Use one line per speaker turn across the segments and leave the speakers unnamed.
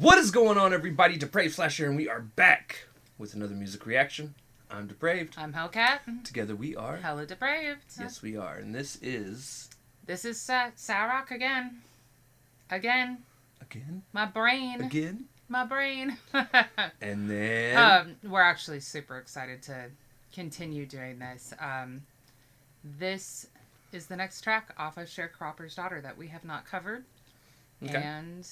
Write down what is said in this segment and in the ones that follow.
What is going on, everybody? Depraved Slasher, and we are back with another music reaction. I'm Depraved.
I'm Hellcat.
Together we are
Hella Depraved.
Yes, we are, and this is
Sa-Roc again.
Again.
My brain.
And then
we're actually super excited to continue doing this. This is the next track off of Sharecropper's Daughter that we have not covered.
Okay.
And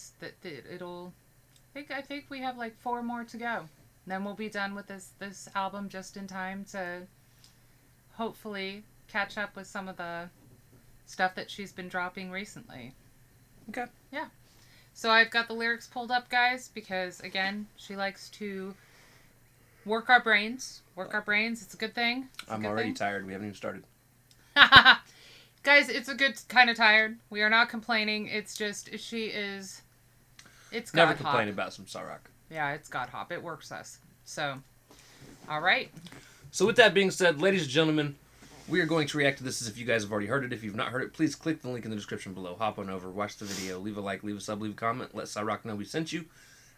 I think we have like 4 more to go. Then we'll be done with this album just in time to hopefully catch up with some of the stuff that she's been dropping recently.
Okay.
Yeah. So I've got the lyrics pulled up, guys, because again, she likes to work our brains. It's a good thing.
I'm already tired. We haven't even started.
Guys, it's a good kind of tired. We are not complaining. It's just it's God
Never
hop.
complain about some Sa-Roc.
Yeah, it's God hop. It works us. So, all right.
So with that being said, ladies and gentlemen, we are going to react to this as if you guys have already heard it. If you've not heard it, please click the link in the description below. Hop on over, watch the video, leave a like, leave a sub, leave a comment, let Sa-Roc know we sent you,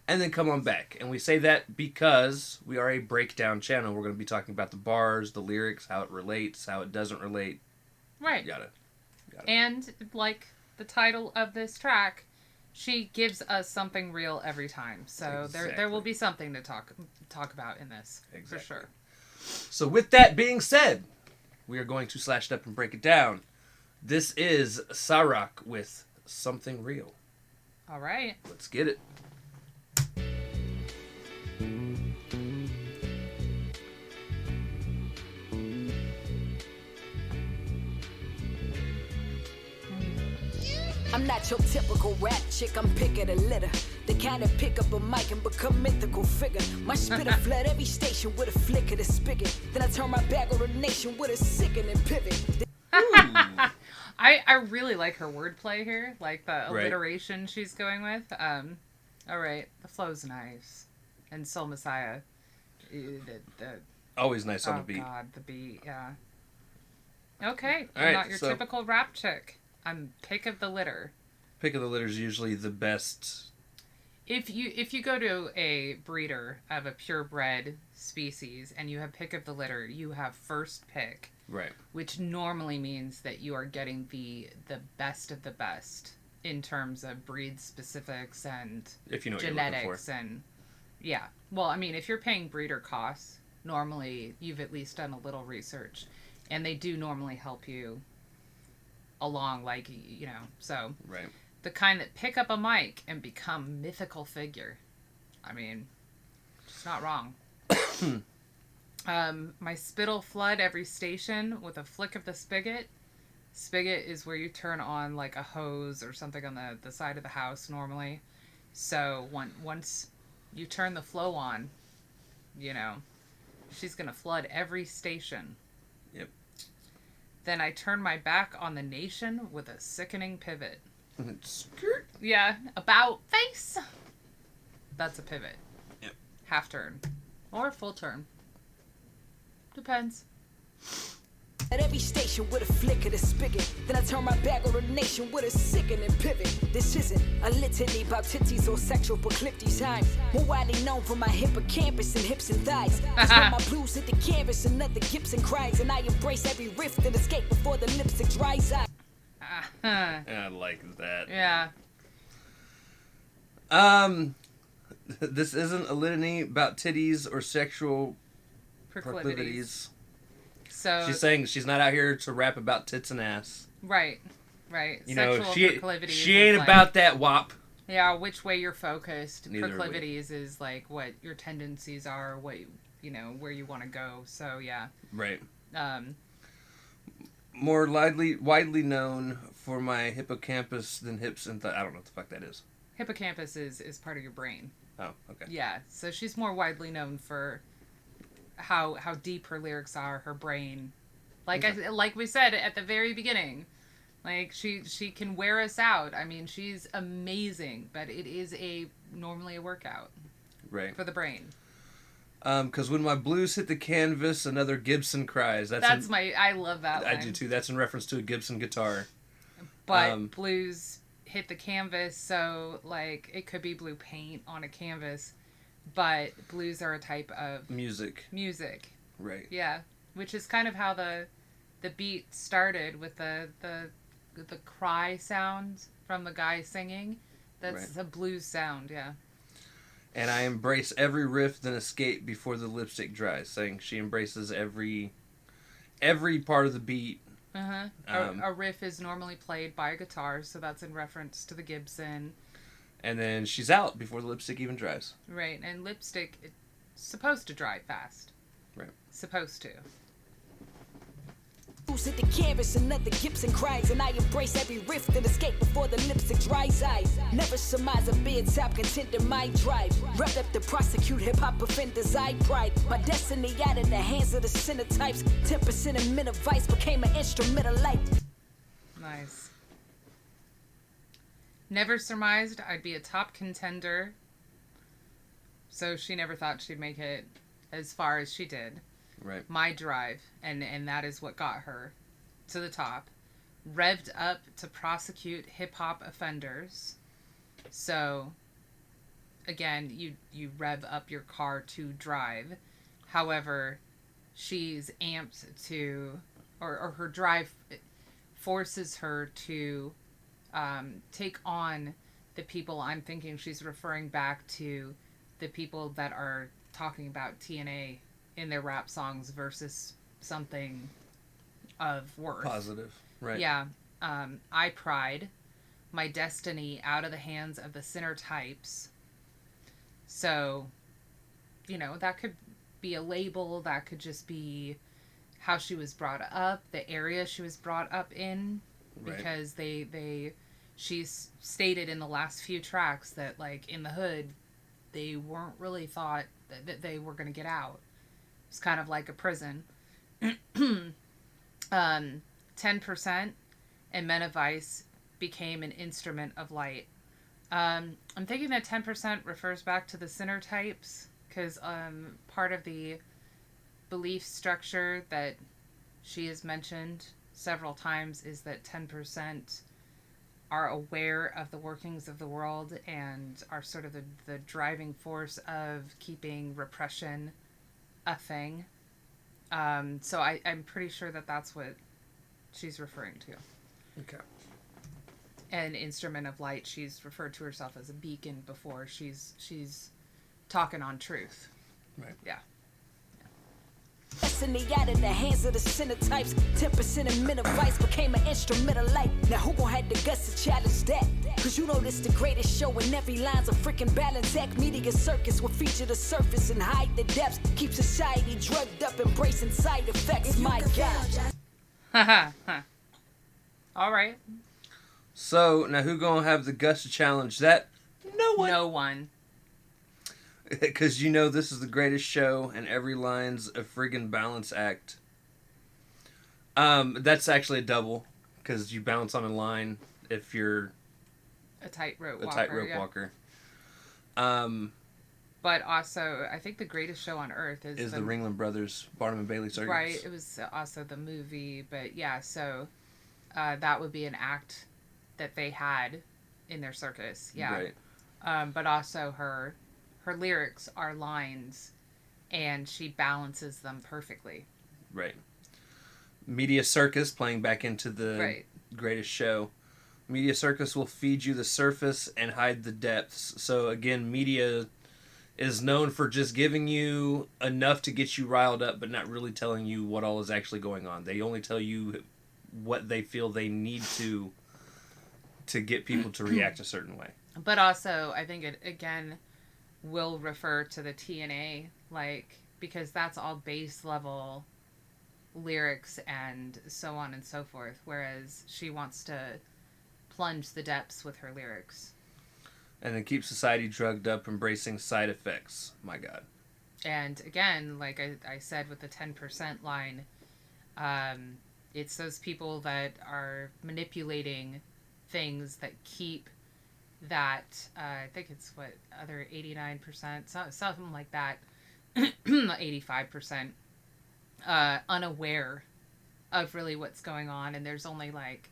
and then come on back. And we say that because we are a breakdown channel. We're going to be talking about the bars, the lyrics, how it relates, how it doesn't relate.
Right.
Yada.
And like the title of this track, she gives us something real every time. So there will be something to talk about in this. Exactly. For sure.
So with that being said, we are going to slash it up and break it down. This is Sa-Roc with Something Real.
All right.
Let's get it.
I'm not your typical rap chick, I'm picking a litter. The kind that pick up a mic and become mythical figure. My spitter flood every station with a flick of the spigot. Then I turn my back on the nation with a sickening pivot.
I really like her wordplay here, like the alliteration she's going with. All right, the flow's nice, and Soul Messiah,
always nice on the beat.
Oh God, the beat, yeah. Okay,
all
I'm
right,
not your typical rap chick. I'm pick of the litter.
Pick of the litter is usually the best.
If you go to a breeder of a purebred species and you have pick of the litter, you have first pick.
Right.
Which normally means that you are getting the best of the best in terms of breed specifics and
if you know
genetics
what you're
and yeah. Well, I mean, if you're paying breeder costs, normally you've at least done a little research, and they do normally help you along, like, you know, so
right.
The kind that pick up a mic and become mythical figure. I mean, it's not wrong. My spit'll flood every station with a flick of the spigot. Spigot is where you turn on like a hose or something on the side of the house normally. So once you turn the flow on, you know, she's gonna flood every station.
Yep.
Then I turn my back on the nation with a sickening pivot.
Skirt.
Yeah, about face. That's a pivot.
Yep.
Half turn. Or full turn. Depends.
At every station with a flick of the spigot. Then I turn my back on the nation with a sickening pivot. This isn't a litany about titties or sexual proclivities. I'm more widely known for my hippocampus and hips and thighs. That's when my blues hit the canvas and other Gibson cries. And I embrace every rift and escape before the lipstick dries out.
I like that.
Yeah.
This isn't a litany about titties or sexual proclivities.
So
she's saying she's not out here to rap about tits and ass.
Right.
You
sexual
know,
proclivities
she ain't
like,
about that wop.
Yeah, which way you're focused.
Neither
Proclivities is like what your tendencies are, what you know, where you want to go. So yeah.
Right.
More
widely known for my hippocampus than hips and I don't know what the fuck that is.
Hippocampus is part of your brain.
Oh, okay.
Yeah, so she's more widely known for how deep her lyrics are, her brain. Like like we said at the very beginning, like she can wear us out. I mean, she's amazing, but it is normally a workout.
Right.
For the brain.
Because when my blues hit the canvas, another Gibson cries.
I love that
I
line.
do too. That's in reference to a Gibson guitar.
But blues hit the canvas, so like it could be blue paint on a canvas, but blues are a type of
music. Right.
Yeah, which is kind of how the beat started with the cry sound from the guy singing. That's a blues sound, yeah.
And I embrace every riff, then escape before the lipstick dries. Saying she embraces every part of the beat.
A riff is normally played by a guitar, so that's in reference to the Gibson.
And then she's out before the lipstick even dries.
Right, and lipstick is supposed to dry fast.
Right.
Supposed to.
Who's hit the canvas, another Gibson cries, and I embrace every rift and escape before the lipstick dries. I never surmise a bed-top contender, my drive. Revved up to prosecute hip-hop offenders, I pride. My destiny out in the hands of the sinner types. 10% of men of vice became an instrument of light.
Nice. Never surmised I'd be a top contender. So she never thought she'd make it as far as she did.
Right.
My drive, and that is what got her to the top. Revved up to prosecute hip-hop offenders. So, again, you rev up your car to drive. However, she's amped to, or her drive forces her to take on the people. I'm thinking she's referring back to the people that are talking about TNA in their rap songs versus something of worth.
Positive, right.
Yeah. I pride my destiny out of the hands of the sinner types. So, that could be a label, that could just be how she was brought up, the area she was brought up in, because she's stated in the last few tracks that, like, in the hood, they weren't really thought that they were going to get out. It's kind of like a prison. 10% and Men of Vice became an instrument of light. I'm thinking that 10% refers back to the sinner types, because part of the belief structure that she has mentioned several times is that 10% are aware of the workings of the world and are sort of the driving force of keeping repression a thing. So I'm pretty sure that that's what she's referring to.
Okay.
An instrument of light, she's referred to herself as a beacon before. She's talking on truth.
Right.
Yeah.
Destiny out in the hands of the sinner types. 10% of men of vice became an instrument of light. Now who gon' have the guts to challenge that? Cause you know this the greatest show, and every line's a freaking balance act. Media circus will feature the surface and hide the depths. Keep society drugged up, embracing side effects. My God.
Haha. All right.
So now who gonna have the guts to challenge that? No one.
No one.
Because this is the greatest show, and every line's a friggin' balance act. That's actually a double, because you balance on a line if you're
A tightrope
walker.
But also, I think the greatest show on earth is
the Ringling Brothers Barnum and Bailey Circus.
Right. It was also the movie, but yeah. So that would be an act that they had in their circus. Yeah.
Right.
But also her lyrics are lines, and she balances them perfectly.
Right. Media Circus, playing back into the greatest show. Media Circus will feed you the surface and hide the depths. So again, media is known for just giving you enough to get you riled up, but not really telling you what all is actually going on. They only tell you what they feel they need to get people to react a certain way.
But also, I think it, again, will refer to the TNA, because that's all base level lyrics and so on and so forth, whereas she wants to plunge the depths with her lyrics.
And then keep society drugged up, embracing side effects. My God.
And again, like I said with the 10% line, it's those people that are manipulating things that keep that, I think it's other 89%, something like that, 85% unaware of really what's going on, and there's only like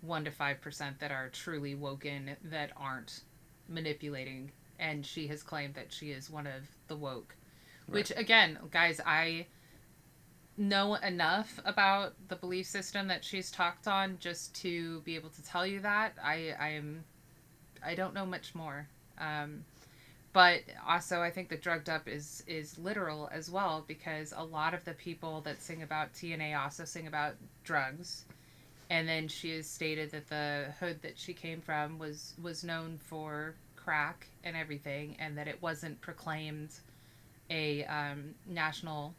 1 to 5% that are truly woken, that aren't manipulating. And she has claimed that she is one of the woke. Right. Which, again, guys, I know enough about the belief system that she's talked on just to be able to tell you that. I don't know much more. But also, I think the drugged up is literal as well, because a lot of the people that sing about TNA also sing about drugs. And then she has stated that the hood that she came from was known for crack and everything, and that it wasn't proclaimed a national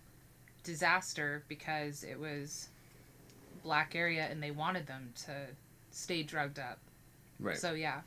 disaster because it was black area and they wanted them to stay drugged up.
Right.
So, yeah.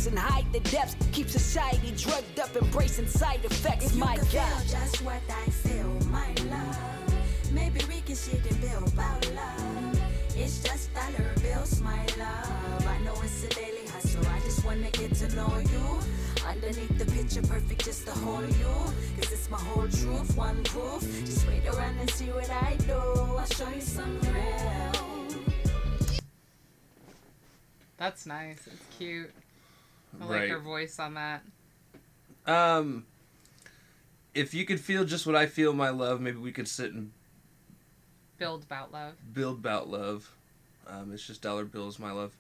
And hide the depths, keep society drugged up, embracing side effects. If my God, just what I feel, my love. Maybe we can sit and build about love. It's just dollar bills, my love. I know it's a daily hustle. I just wanna get to know you. Underneath the picture perfect, just to hold you. Cause it's my whole truth, one proof. Just wait around and see what I do. I'll show you some real.
That's nice. It's cute. I
Right.
like her voice on that.
If you could feel just what I feel, my love, maybe we could sit and
Build about love.
build about love. It's just dollar bills, my love.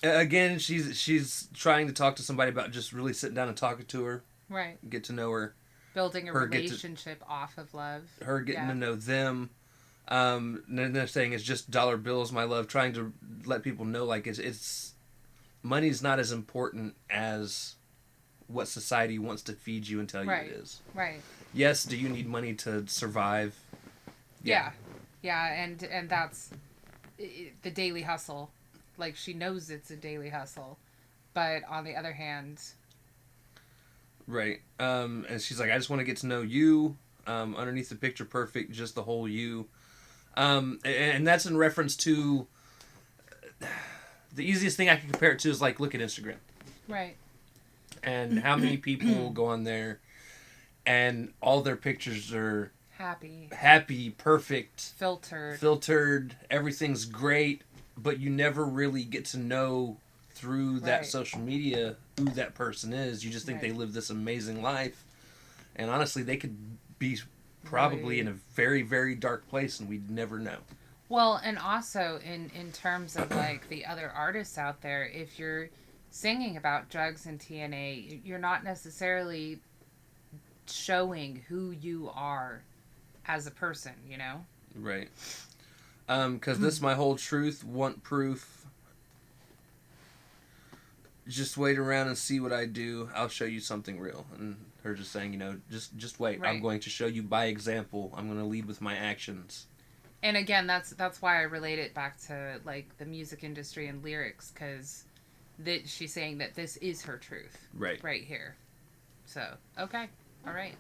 Again, she's trying to talk to somebody about just really sitting down and talking to her.
Right.
Get to know her.
Building a relationship off of love.
Her getting to know them. And then they're saying it's just dollar bills, my love. Trying to let people know, like, it's money's not as important as what society wants to feed you and tell you it is.
Right.
Yes, do you need money to survive?
Yeah. And that's the daily hustle. Like, she knows it's a daily hustle. But on the other hand...
Right. And she's like, I just want to get to know you. Underneath the picture perfect, just the whole you. And that's in reference to... The easiest thing I can compare it to is, like, look at Instagram.
Right.
And how many people go on there and all their pictures are... Happy, perfect. Filtered. Everything's great. But you never really get to know through that social media who that person is. You just think they live this amazing life. And honestly, they could be probably in a very, very dark place and we'd never know.
Well, and also in terms of, like, the other artists out there, if you're singing about drugs and TNA, you're not necessarily showing who you are as a person, you know?
Right. Because this is my whole truth, want proof. Just wait around and see what I do. I'll show you something real. And her just saying, you know, just wait. Right. I'm going to show you by example. I'm going to lead with my actions.
And again, that's why I relate it back to, like, the music industry and lyrics, because she's saying that this is her truth.
Right.
Right here. So, okay. All right.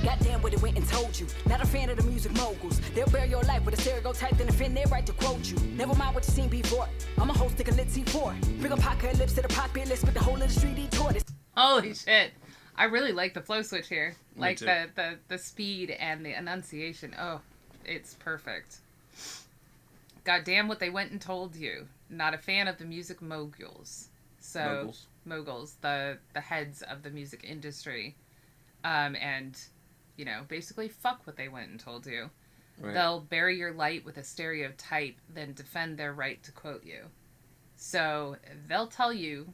Goddamn what it went and told you. Not a fan of the music moguls. They'll bear your life with a stereotype, then offend their right to quote you. Never mind what you seen before. I'm a host of a lit C4. Bring apocalypse to the populace with the whole industry detoured.
Holy shit. I really like the flow switch here. Like the speed and the enunciation. Oh, it's perfect. Goddamn what they went and told you. Not a fan of the music moguls. So moguls, the heads of the music industry. And you know, basically fuck what they went and told you. Right. They'll bury your light with a stereotype, then defend their right to quote you. So they'll tell you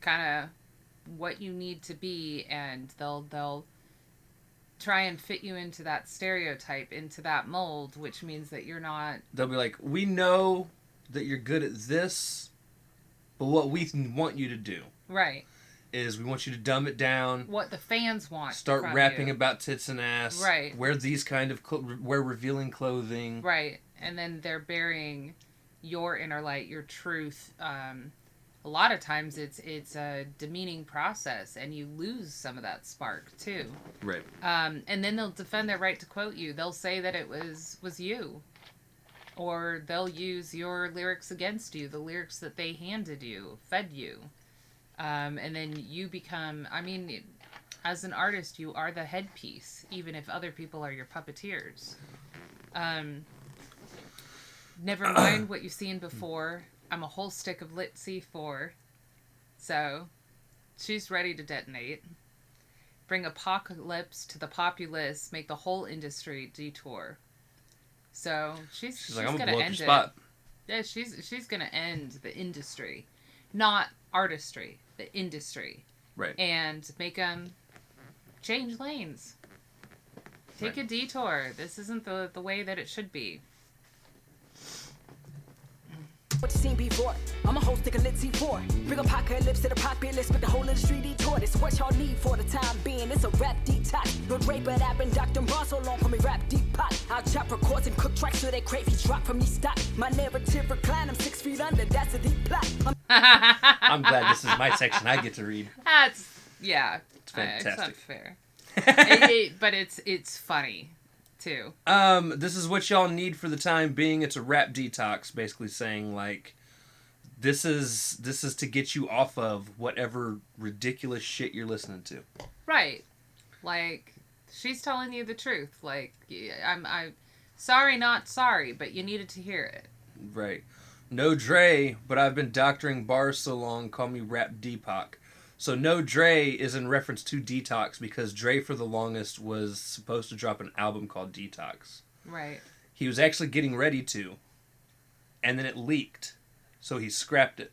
kind of what you need to be, and they'll try and fit you into that stereotype, into that mold, which means that you're not...
They'll be like, we know that you're good at this, but what we want you to do...
Right.
...is we want you to dumb it down.
What the fans want.
Start rapping about tits and ass.
Right.
Wear these kind of... wear revealing clothing.
Right. And then they're burying your inner light, your truth. A lot of times it's a demeaning process, and you lose some of that spark, too.
Right.
And then they'll defend their right to quote you. They'll say that it was you. Or they'll use your lyrics against you, the lyrics that they handed you, fed you. And then you become, I mean, as an artist, you are the headpiece, even if other people are your puppeteers. Never mind what you've seen before. I'm a whole stick of lit C4. So, she's ready to detonate. Bring apocalypse to the populace, make the whole industry detour. So, she's
like, I'm
gonna
gonna blow up
end
your
it.
spot.
Yeah, she's gonna end the industry. Not artistry, the industry.
Right.
And make them change lanes. Take a detour. This isn't the way that it should be.
What you seen before? I'm a whole stick of lit C4. Bring apocalypse to the populace, but the whole industry detour. This what y'all need for the time being. It's a rap detox. No Dre, but I've been Dr. Bar so long, call me rap deep pot. I'll chop records and cook tracks so they crazy drop from me stock. My narrative recline, I'm 6 feet under. That's a deep plot.
I'm glad this is my section I get to read.
That's yeah.
It's fantastic.
It's not fair. But it's funny too.
This is what y'all need for the time being. It's a rap detox, basically saying like, this is to get you off of whatever ridiculous shit you're listening to.
Right. Like, she's telling you the truth. Like, I'm sorry, not sorry, but you needed to hear it.
Right. No Dre, but I've been doctoring bars so long, call me Rap Deepak. So No Dre is in reference to Detox because Dre for the longest was supposed to drop an album called Detox.
Right.
He was actually getting ready to, and then it leaked, so he scrapped it.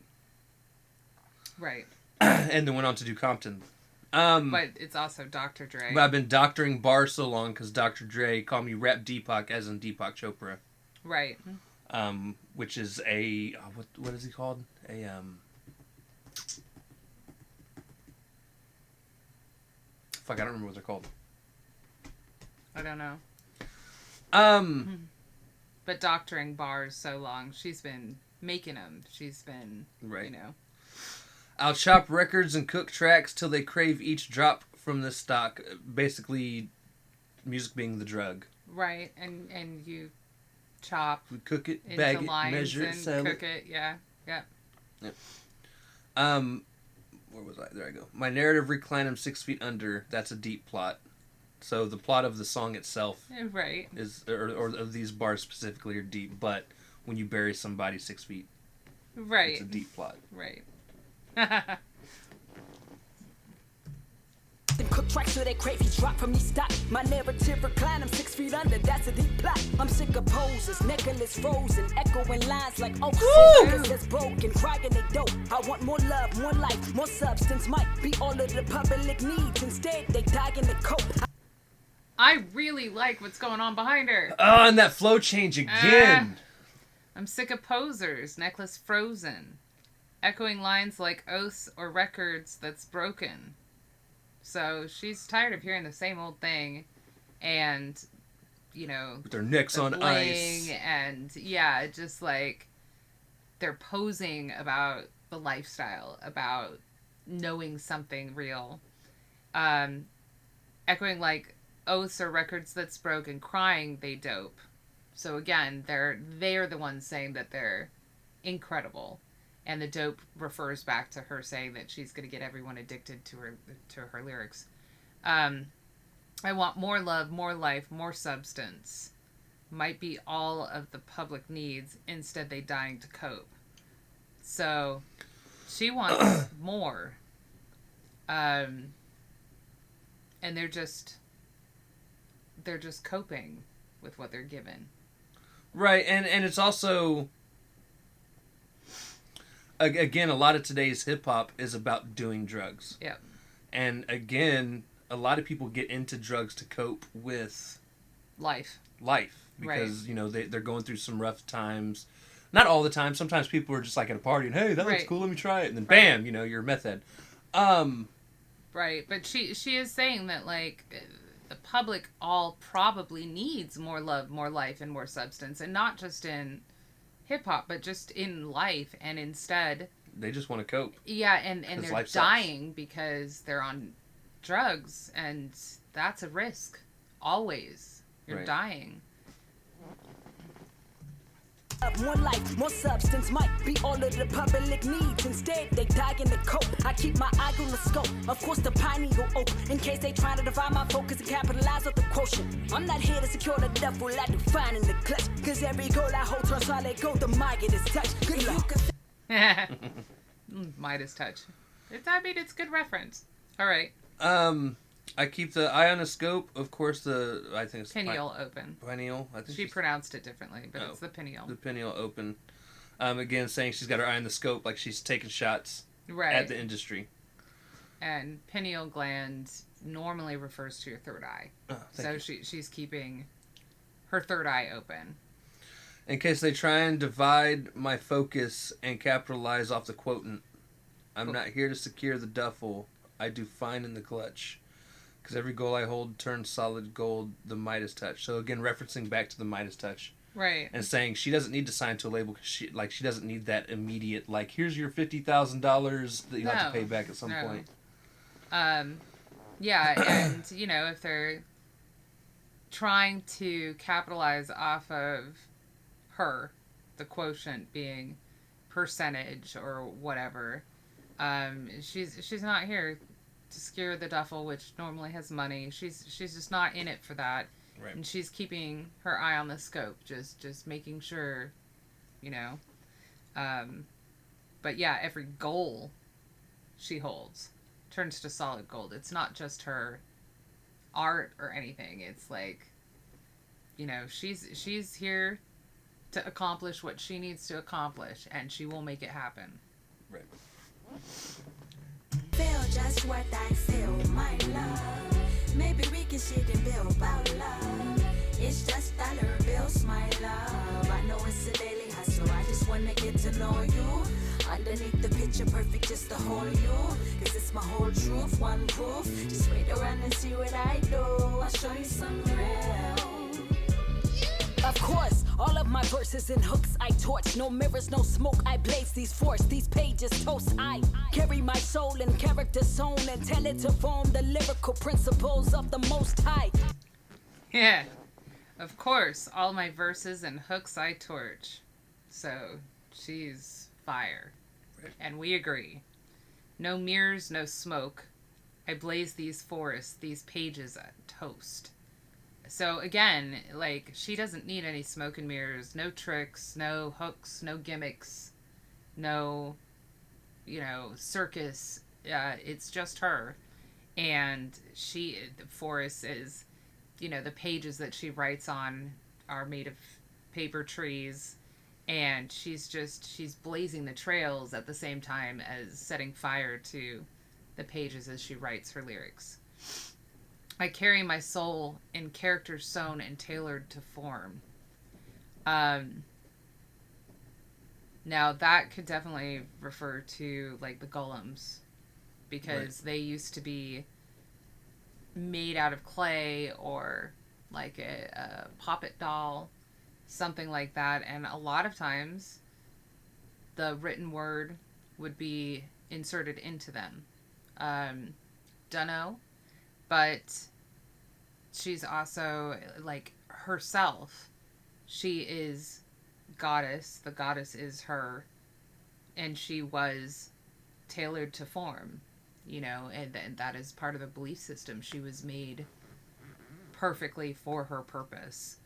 Right.
And then went on to do Compton.
But it's also Dr. Dre.
But I've been doctoring bars so long because Dr. Dre called me Rap Deepak, as in Deepak Chopra.
Right.
Which is a what is he called? Fuck, I don't remember what they're called.
I don't know. But doctoring bars so long, she's been making them. She's been,
right.
You know.
I'll chop records and cook tracks till they crave each drop from the stock. Basically, music being the drug.
Right, and you chop.
We cook it,
into
bag it,
lines
measure it,
and
sell
cook
it.
Yeah, yeah.
Yep. Where was I? There I go. My narrative recline him 6 feet under. That's a deep plot. So the plot of the song itself,
Right,
is or of these bars specifically are deep. But when you bury somebody 6 feet,
right,
it's a deep plot.
Right.
Cook tracks so they crave he drop from me stock. My narrative recline, I'm 6 feet under, that's a deep plot. I'm sick of poses, necklace frozen, echoing lines like Circus that's broken, crying they dope. I want more love, more life, more substance. Might be all of the public needs. Instead, they die in the cope.
I really like what's going on behind her.
Oh, and that flow change again.
I'm sick of posers, necklace frozen, echoing lines like oaths or records that's broken. So she's tired of hearing the same old thing, and, you know,
With their necks
the
on
bling
ice.
and yeah, just like they're posing about the lifestyle, about knowing something real, echoing like oaths or records that's broken, crying they dope. So again, they're the ones saying that they're incredible. And the dope refers back to her saying that she's going to get everyone addicted to her lyrics. I want more love, more life, more substance. Might be all of the public needs. Instead, they dying to cope. So, she wants more. And they're just coping with what they're given.
Right, and it's also... Again, a lot of today's hip-hop is about doing drugs.
Yeah.
And again, a lot of people get into drugs to cope with...
Life.
Because, you know, they're going through some rough times. Not all the time. Sometimes people are just like at a party and, hey, that looks cool, let me try it. And then bam, you know, you're a meth head.
Right, but she is saying that, like, the public all probably needs more love, more life, and more substance. And not just in... hip-hop, but just in life, and instead
they just want to cope.
Yeah, and they're dying because they're on drugs, and that's a risk. Always. You're dying.
More life, more substance might be all of the public needs. Instead, they die in the coat. I keep my eye on the scope. Of course, the pineal oak. In case they try to divide my focus and capitalize on the quotient. I'm not here to secure the duffel I define in the clutch. Cause every goal I hold turns solid gold. The Midas touch. Good luck.
Midas touch. It's good reference. All right.
I keep the eye on the scope. Of course, I think it's
Pineal open.
Pineal. I think
she pronounced it differently, but it's the pineal.
The pineal open. Again, saying she's got her eye on the scope, like she's taking shots at the industry.
And pineal gland normally refers to your third eye. So she's keeping her third eye open.
In case they try and divide my focus and capitalize off the quotient, I'm not here to secure the duffel. I do fine in the clutch. Because every goal I hold turns solid gold, the Midas touch. So again, referencing back to the Midas touch.
Right.
And saying she doesn't need to sign to a label because she doesn't need that immediate, like, here's your $50,000 that you have to pay back at some point.
Yeah, and, if they're trying to capitalize off of her, the quotient being percentage or whatever, she's not here to secure the duffel, which normally has money. She's just not in it for that.
Right.
And she's keeping her eye on the scope, just making sure, but yeah, every goal she holds turns to solid gold. It's not just her art or anything. It's like, she's here to accomplish what she needs to accomplish, and she will make it happen.
Right.
Feel just what I feel, my love. Maybe we can sit and build about love. It's just dollar bills, my love. I know it's a daily hustle. I just wanna get to know you. Underneath the picture perfect just to hold you. Cause it's my whole truth, one proof. Just wait around and see what I do. I'll show you some real.
Of course, all of my verses and hooks I torch. No mirrors, no smoke, I blaze these force. These pages toast, I carry my soul and character sewn and tell it to form the lyrical principles of the Most High.
Yeah, of course, all my verses and hooks I torch. So, she's fire. And we agree. No mirrors, no smoke. I blaze these forests, these pages a toast. So again, like, she doesn't need any smoke and mirrors, no tricks, no hooks, no gimmicks, no, circus. It's just her. And the forest is, the pages that she writes on are made of paper trees. And she's blazing the trails at the same time as setting fire to the pages as she writes her lyrics. I carry my soul in characters sewn and tailored to form. Now that could definitely refer to like the golems, because they used to be made out of clay or like a puppet doll, something like that. And a lot of times the written word would be inserted into them. Dunno. But she's also, like, herself. She is goddess. The goddess is her. And she was tailored to form, and that is part of the belief system. She was made perfectly for her purpose.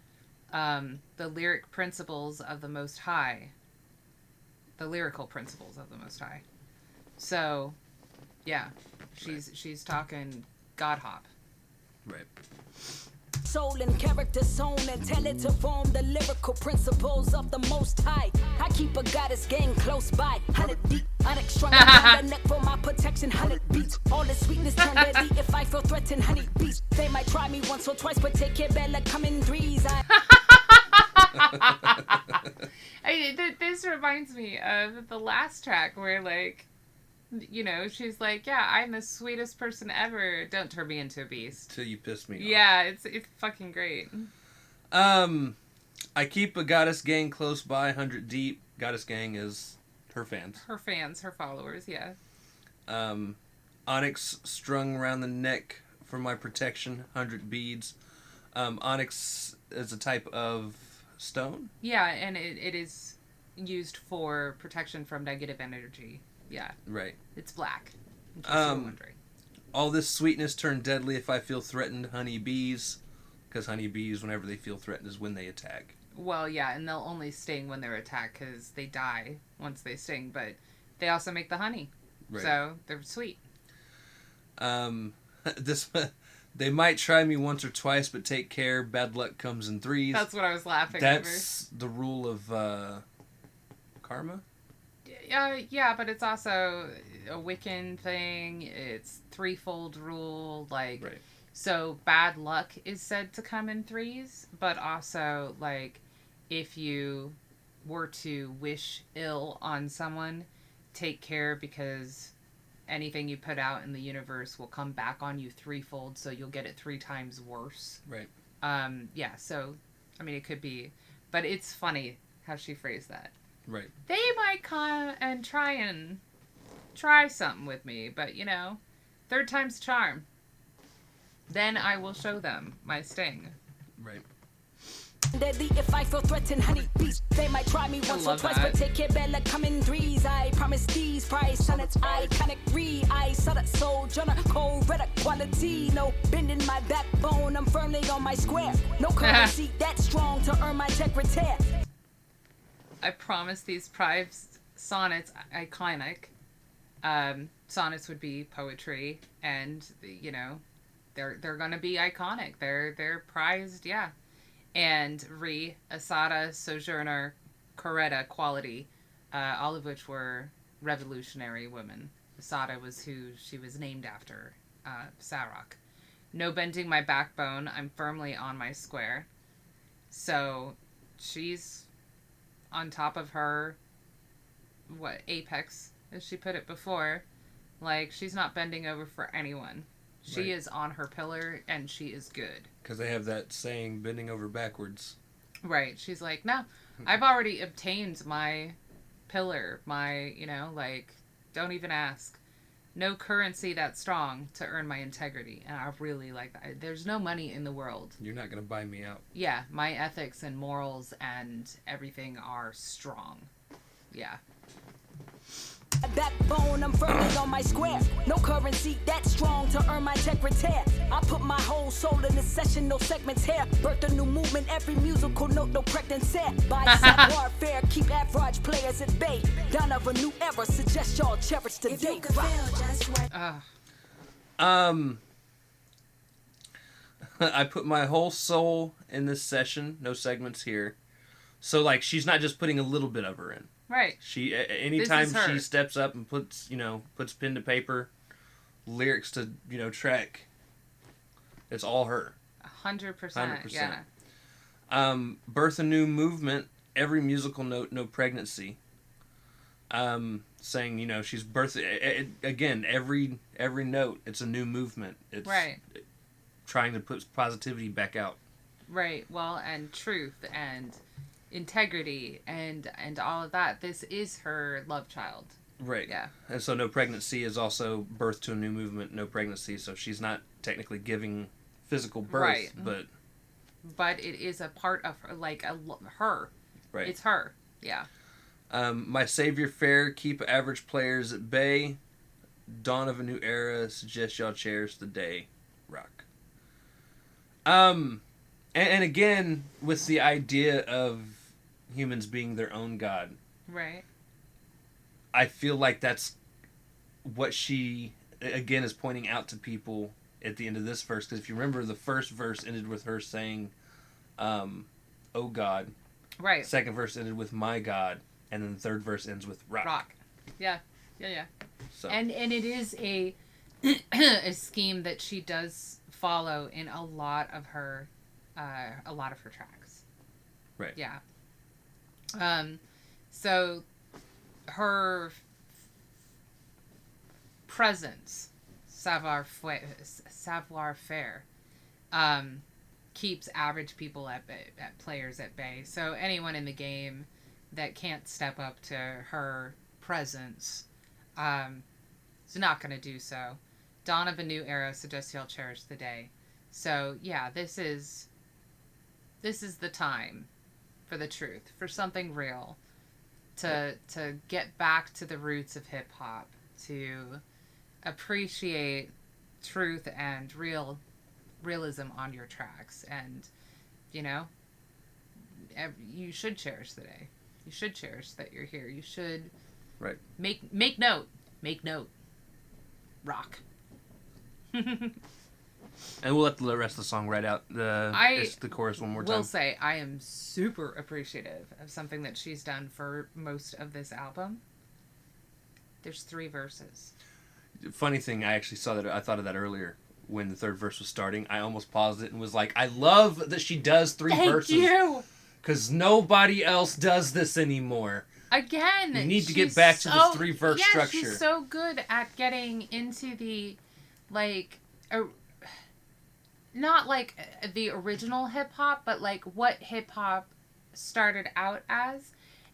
The lyric principles of the Most High. The lyrical principles of the Most High. So, yeah, she's talking God hop.
Right.
Soul and character sewn and tell it to form the lyrical principles of the Most High. I keep a goddess gang close by. 100 deep, onyx strung around the neck for my protection. 100 beats, all the sweetness turn deadly if I feel threatened. Honey beats, they might try me once or twice, but take care, Bella, come in threes.
This reminds me of the last track where, like, she's like, yeah, I'm the sweetest person ever. Don't turn me into a beast.
Till you piss me off.
Yeah, it's fucking great.
I keep a goddess gang close by, 100 deep. Goddess gang is her fans.
Her fans, her followers, yeah.
Onyx strung around the neck for my protection, 100 beads. Onyx is a type of stone?
Yeah, and it is used for protection from negative energy. Yeah.
Right.
It's black. In case you were wondering.
All this sweetness turned deadly if I feel threatened, honeybees. Because honeybees, whenever they feel threatened, is when they attack.
Well, yeah, and they'll only sting when they're attacked because they die once they sting. But they also make the honey. Right. So they're sweet.
This... They might try me once or twice, but take care. Bad luck comes in threes.
That's what I was laughing
That's over. The rule of karma?
Yeah, but it's also a Wiccan thing. It's threefold rule. Like, right. So bad luck is said to come in threes, but also, like, if you were to wish ill on someone, take care because... anything you put out in the universe will come back on you threefold, so you'll get it 3 times worse.
Right.
Yeah, so, I mean, it could be... But it's funny how she phrased that.
Right.
They might come and try something with me, but, 3rd time's charm. Then I will show them my sting.
Right.
Deadly if I feel threatened, honey beast. They might try me once or twice, but take care, Bella, come in threes. I promise these price sonnets, iconic I saw that sojourner, cold red quality. No bending my backbone, I'm firmly on my square. No currency that strong to earn my integrity.
I promise these prize sonnets, iconic. Sonnets would be poetry, and they're gonna be iconic. They're prized, yeah. And Asada, Sojourner, Coretta quality, all of which were revolutionary women. Asada was who she was named after, Sa-Roc. No bending my backbone, I'm firmly on my square. So she's on top of her, apex, as she put it before. Like, she's not bending over for anyone. She is on her pillar, and she is good.
Because they have that saying, bending over backwards.
Right. She's like, no, I've already obtained my pillar, don't even ask. No currency that strong to earn my integrity. And I really like that. There's no money in the world.
You're not going to buy me out.
Yeah. My ethics and morals and everything are strong. Yeah.
Backbone, I'm firmly on my square. No currency that strong to earn my integrity. I put my whole soul in this session, no segments here. Birth a new movement, every musical note, no pregnancy. By savoir faire, keep average players at bay. Dawn of a new era, suggest y'all cherish the day.
I put my whole soul in this session, no segments here. So, like, she's not just putting a little bit of her in.
Right.
She anytime she steps up and puts pen to paper, lyrics to track, it's all her.
100%. Yeah.
Birth a new movement. Every musical note, no pregnancy. Saying she's birthing again. Every note, it's a new movement. It's trying to put positivity back out.
Right. Well, and truth and integrity and all of that. This is her love child.
Right.
Yeah.
And so no pregnancy is also birth to a new movement, no pregnancy. So she's not technically giving physical birth,
but it is a part of her, her.
Right.
It's her. Yeah.
My savior fair, keep average players at bay. Dawn of a new era, suggest y'all cherish the day. Rock. And again, with the idea of humans being their own god.
Right.
I feel like that's what she, again, is pointing out to people at the end of this verse. Because if you remember, the first verse ended with her saying, oh God.
Right.
Second verse ended with my God. And then the third verse ends with rock.
Rock. Yeah. So. And it is a scheme that she does follow in a lot of her tracks.
Right.
Yeah. So her presence, savoir faire, keeps average people at players at bay. So anyone in the game that can't step up to her presence, is not going to do so. Dawn of a new era suggests y'all cherish the day. So yeah, this is the time for the truth, for something real, to get back to the roots of hip hop, to appreciate truth and realism on your tracks. And you should cherish the day. You should cherish that you're here. You should make note. Rock.
And we'll let the rest of the song ride out the chorus one more time.
Will say I am super appreciative of something that she's done for most of this album. There's 3 verses.
Funny thing, I actually saw that. I thought of that earlier when the 3rd verse was starting. I almost paused it and was like, I love that she does 3 verses.
Thank you!
Because nobody else does this anymore.
Again,
you need to get back to the 3-verse structure.
She's so good at getting into the, not like the original hip-hop, but like what hip-hop started out as.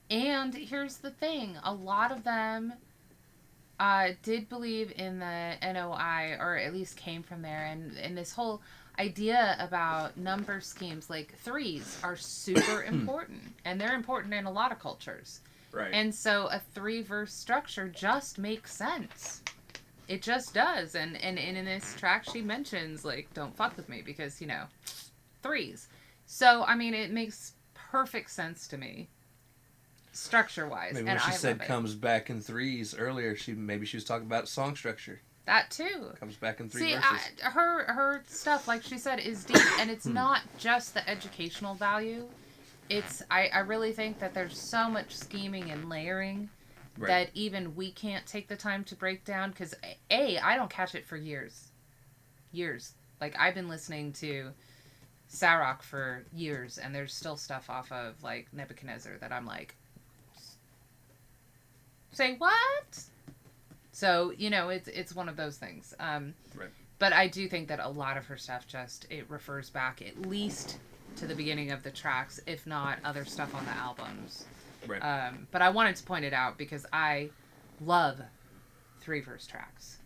And here's the thing, a lot of them did believe in the NOI, or at least came from there, and this whole idea about number schemes, like 3s are super important, and they're important in a lot of cultures.
Right.
And so a 3-verse structure just makes sense. It just does. And in this track she mentions, like, don't fuck with me because, 3s. So, I mean, it makes perfect sense to me. Structure-wise.
Maybe when she said comes back in 3s earlier, maybe she was talking about song structure.
That too.
Comes back in 3 verses.
Her stuff, like she said, is deep, and it's not just the educational value. It's I really think that there's so much scheming and layering that even we can't take the time to break down, because I don't catch it for years. Like, I've been listening to Sa-Roc for years, and there's still stuff off of, like, Nebuchadnezzar that I'm like, say what? So, it's one of those things. But I do think that a lot of her stuff it refers back at least to the beginning of the tracks, if not other stuff on the albums.
Right.
But I wanted to point it out because I love 3-verse tracks.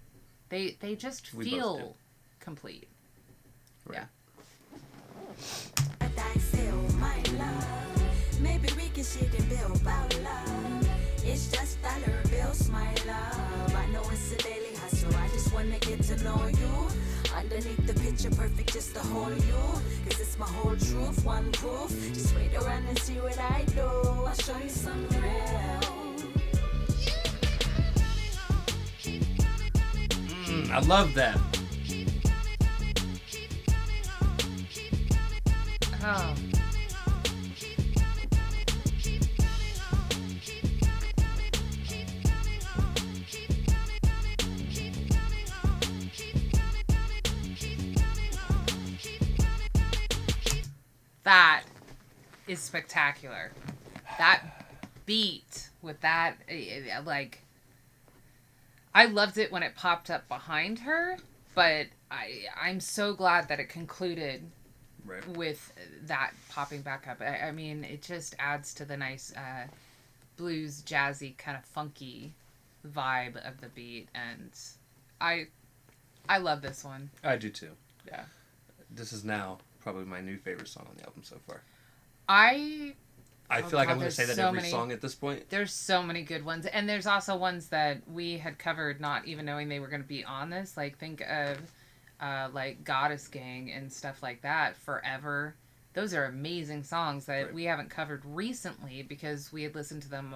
They just feel complete.
Right.
Yeah.
I feel my love. Maybe we can sit and build about love. It's just dollar bills, my love. I know it's a daily hustle. I just wanna get to know you. Underneath the picture perfect just to hold you. Cause it's my whole truth, one proof. Just wait around and see what I do. I'll show you some real.
I love that.
Oh. That is spectacular. That beat with that, like, I loved it when it popped up behind her, but I'm so glad that it concluded with that popping back up. I mean, it just adds to the nice blues, jazzy, kind of funky vibe of the beat, and I love this one.
I do too.
Yeah.
This is now probably my new favorite song on the album so far.
I
feel like I'm going to say that every song at this point.
There's so many good ones. And there's also ones that we had covered not even knowing they were going to be on this. Like, think of, like, Goddess Gang and stuff like that. Forever. Those are amazing songs that we haven't covered recently because we had listened to them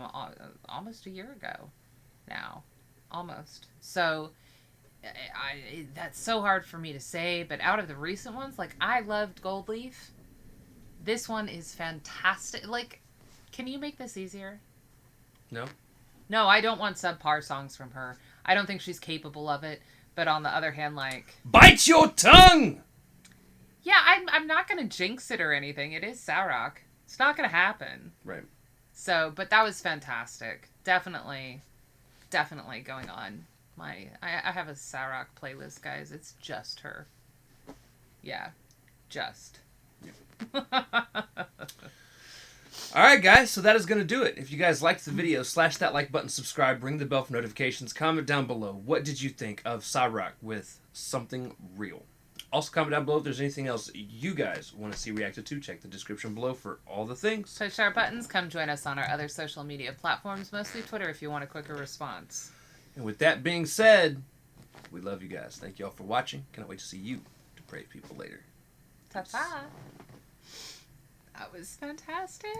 almost a year ago now. Almost. So, that's so hard for me to say. But out of the recent ones, like, I loved Gold Leaf. This one is fantastic. Like, can you make this easier?
No.
No, I don't want subpar songs from her. I don't think she's capable of it. But on the other hand, like...
Bite your tongue!
Yeah, I'm not going to jinx it or anything. It is Sa-Roc. It's not going to happen.
Right.
So, but that was fantastic. Definitely going on. I have a Sa-Roc playlist, guys. It's just her. Yeah. Just.
Alright guys, so that is going to do it. If you guys liked the video, slash that like button, subscribe, ring the bell for notifications, comment down below. What did you think of Sa-Roc with Something Real? Also, comment down below if there's anything else you guys want to see reacted to. Check the description below for all the things.
Push our buttons. Come join us on our other social media platforms, mostly Twitter if you want a quicker response.
And with that being said, we love you guys. Thank you all for watching. Cannot wait to see you depraved people later.
Ta-ta. That was fantastic.